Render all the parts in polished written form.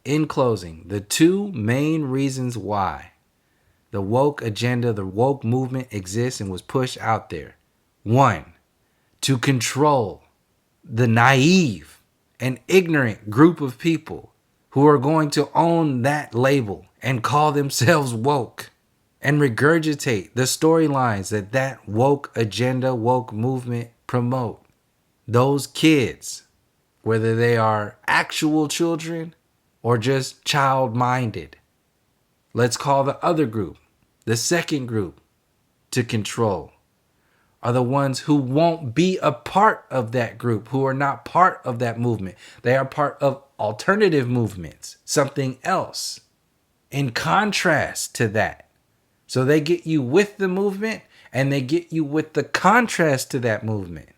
in closing, the two main reasons why the woke agenda, the woke movement exists and was pushed out there. One, to control the naive and ignorant group of people who are going to own that label and call themselves woke and regurgitate the storylines that woke agenda, woke movement promote. Those kids, whether they are actual children or just child-minded. Let's call the other group, the second group, to control, are the ones who won't be a part of that group, who are not part of that movement. They are part of alternative movements, something else, in contrast to that. So they get you with the movement and they get you with the contrast to that movement.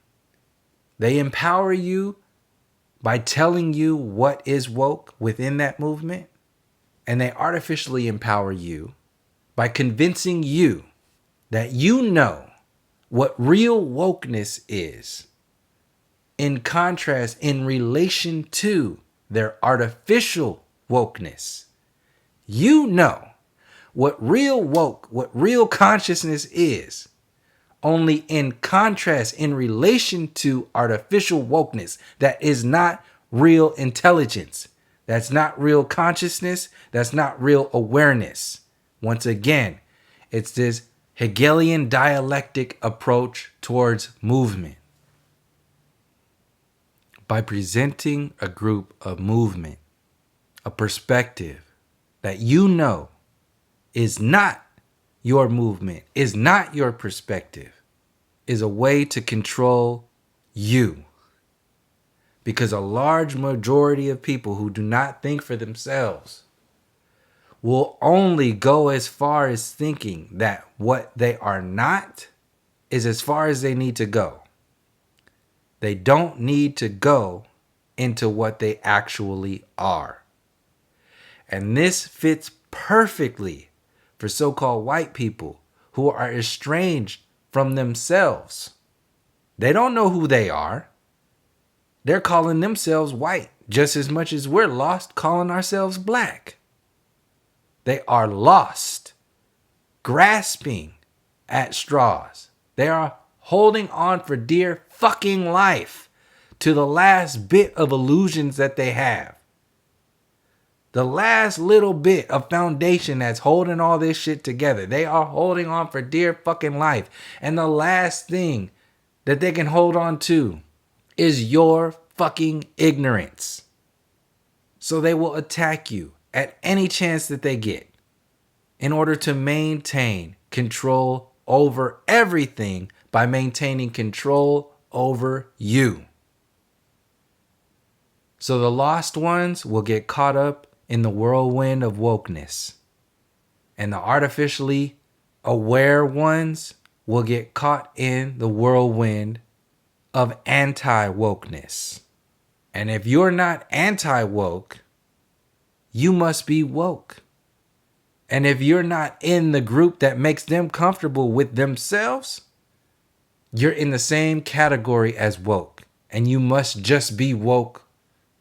They empower you by telling you what is woke within that movement, and they artificially empower you by convincing you that you know what real wokeness is, in contrast, in relation to their artificial wokeness. You know what real woke, what real consciousness is, only in contrast, in relation to artificial wokeness that is not real intelligence. That's not real consciousness. That's not real awareness. Once again, it's this Hegelian dialectic approach towards movement. By presenting a group of movement, a perspective that you know is not your movement, is not your perspective, is a way to control you. Because a large majority of people who do not think for themselves will only go as far as thinking that what they are not is as far as they need to go. They don't need to go into what they actually are. And this fits perfectly for so-called white people who are estranged from themselves. They don't know who they are. They're calling themselves white just as much as we're lost calling ourselves black. They are lost, grasping at straws. They are holding on for dear fucking life to the last bit of illusions that they have. The last little bit of foundation that's holding all this shit together. They are holding on for dear fucking life. And the last thing that they can hold on to is your fucking ignorance. So they will attack you at any chance that they get in order to maintain control over everything by maintaining control over you. So the lost ones will get caught up in the whirlwind of wokeness, and the artificially aware ones will get caught in the whirlwind of anti-wokeness. And if you're not anti-woke, you must be woke. And if you're not in the group that makes them comfortable with themselves, you're in the same category as woke. And you must just be woke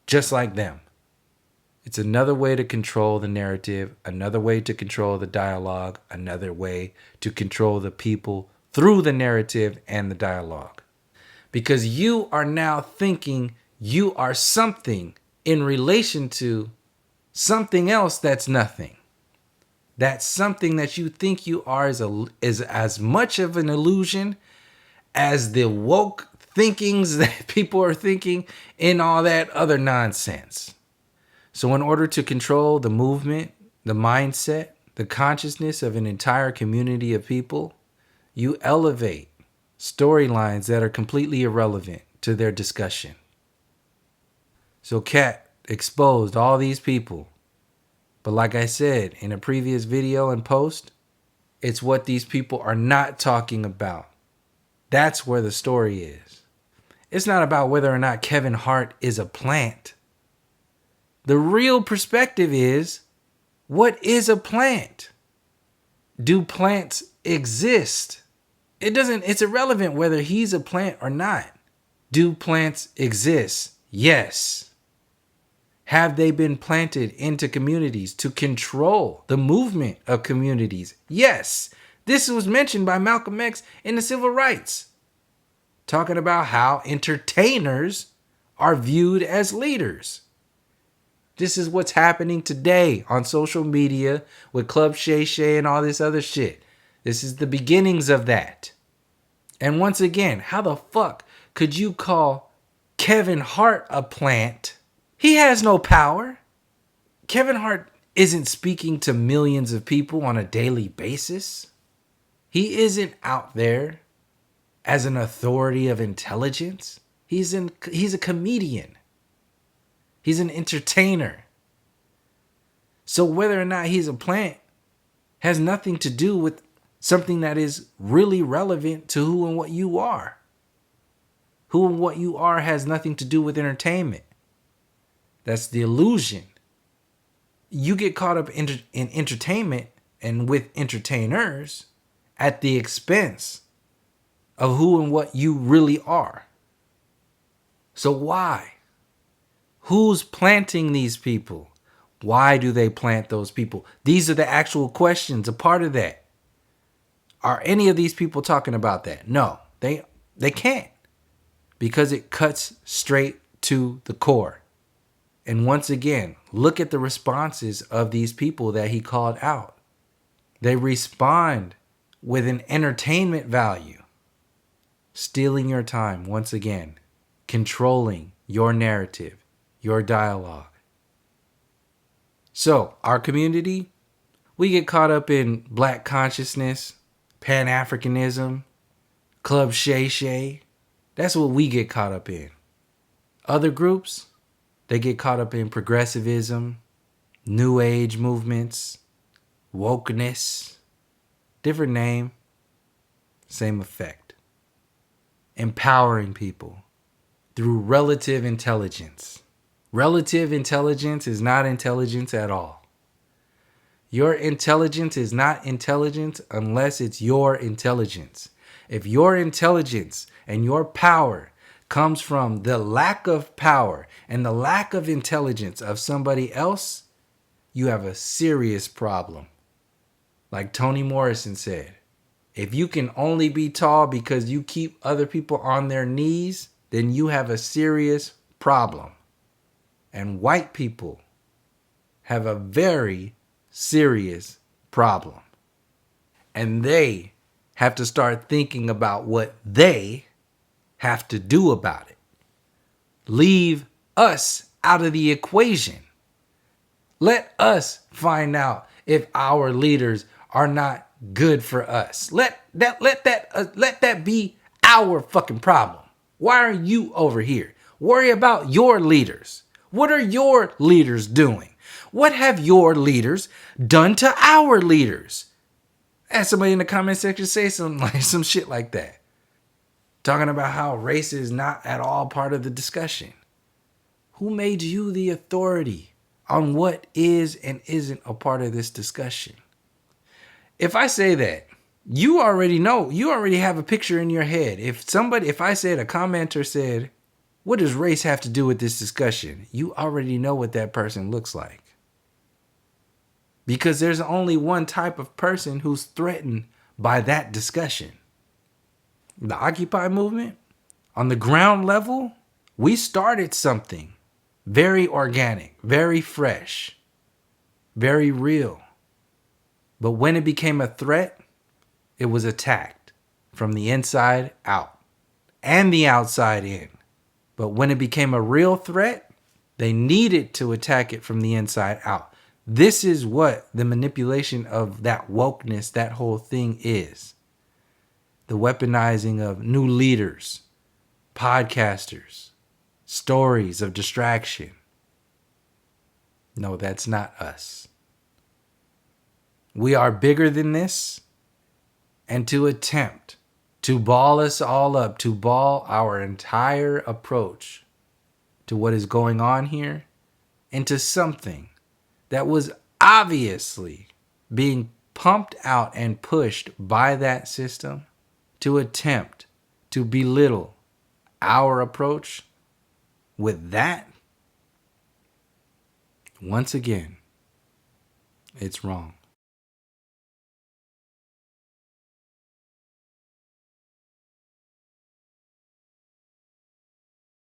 just like them. It's another way to control the narrative, another way to control the dialogue, another way to control the people through the narrative and the dialogue. Because you are now thinking you are something in relation to something else that's nothing. That something that you think you are is as much of an illusion as the woke thinkings that people are thinking in all that other nonsense. So in order to control the movement, the mindset, the consciousness of an entire community of people, you elevate storylines that are completely irrelevant to their discussion. So Kat exposed all these people. But like I said in a previous video and post, it's what these people are not talking about. That's where the story is. It's not about whether or not Kevin Hart is a plant. The real perspective is, what is a plant? Do plants exist? It's irrelevant whether he's a plant or not. Do plants exist? Yes. Have they been planted into communities to control the movement of communities? Yes. This was mentioned by Malcolm X in the Civil Rights, talking about how entertainers are viewed as leaders. This is what's happening today on social media with Club Shay Shay and all this other shit. This is the beginnings of that. And once again, how the fuck could you call Kevin Hart a plant? He has no power. Kevin Hart isn't speaking to millions of people on a daily basis. He isn't out there as an authority of intelligence. He's a comedian. He's an entertainer. So whether or not he's a plant has nothing to do with something that is really relevant to who and what you are. Who and what you are has nothing to do with entertainment. That's the illusion. You get caught up in entertainment and with entertainers at the expense of who and what you really are. So why? Who's planting these people? Why do they plant those people? These are the actual questions, a part of that. Are any of these people talking about that? No, they can't, because it cuts straight to the core. And once again, look at the responses of these people that he called out. They respond with an entertainment value, stealing your time once again, controlling your narrative, your dialogue. So, our community, we get caught up in black consciousness, Pan-Africanism, Club Shay Shay. That's what we get caught up in. Other groups, they get caught up in progressivism, new age movements, wokeness. Different name, same effect. Empowering people through relative intelligence. Relative intelligence is not intelligence at all. Your intelligence is not intelligence unless it's your intelligence. If your intelligence and your power comes from the lack of power and the lack of intelligence of somebody else, you have a serious problem. Like Toni Morrison said, if you can only be tall because you keep other people on their knees, then you have a serious problem. And white people have a very serious problem. And they have to start thinking about what they have to do about it. Leave us out of the equation. Let us find out if our leaders are not good for us. Let that be our fucking problem. Why are you over here? Worry about your leaders. What are your leaders doing? What have your leaders done to our leaders? Ask somebody in the comment section, say some shit like that. Talking about how race is not at all part of the discussion. Who made you the authority on what is and isn't a part of this discussion? If I say that, you already know, you already have a picture in your head. If I said, a commenter said, what does race have to do with this discussion? You already know what that person looks like. Because there's only one type of person who's threatened by that discussion. The Occupy movement, on the ground level, we started something very organic, very fresh, very real. But when it became a threat, it was attacked from the inside out and the outside in. But when it became a real threat, they needed to attack it from the inside out. This is what the manipulation of that wokeness, that whole thing is. The weaponizing of new leaders, podcasters, stories of distraction. No, that's not us. We are bigger than this, and to attempt to ball us all up, to ball our entire approach to what is going on here into something that was obviously being pumped out and pushed by that system, to attempt to belittle our approach with that, Once again, it's wrong.